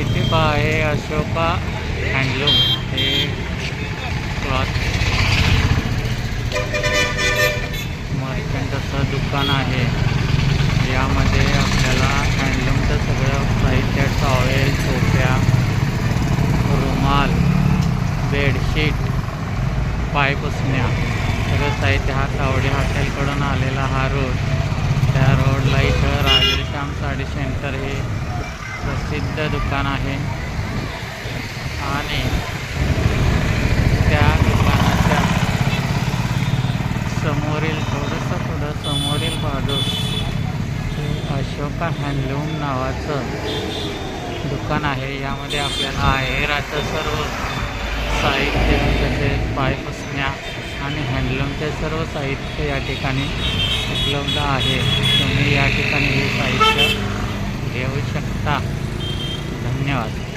इथे आहे अशोका हँडलूम, हे क्लॉथ मर्चंटचं दुकान आहे. यामध्ये आपल्याला हँडलूमचं सगळं साहित्य, टॉवेल, टोप्या, रुमाल, बेडशीट, पाय पुसण्या, सगळं साहित्य हा तावडे हॉटेलकडून आलेला हा रोड. त्या रोडला इथं राजेश्याम साडी सेंटर हे प्रसिद्ध दुकान आहे आणि त्या दुकानाच्या समोरील थोडंसं पुढं समोरील बाजूस अशोका हँडलूम नावाचं दुकान आहे. यामध्ये आपल्याला आहेराचं सर्व साहित्य, तसेच पाय पुसण्या आणि हँडलूमचे सर्व साहित्य या ठिकाणी उपलब्ध आहे. तुम्ही या ठिकाणी हे साहित्य घेऊ शकता. धन्यवाद.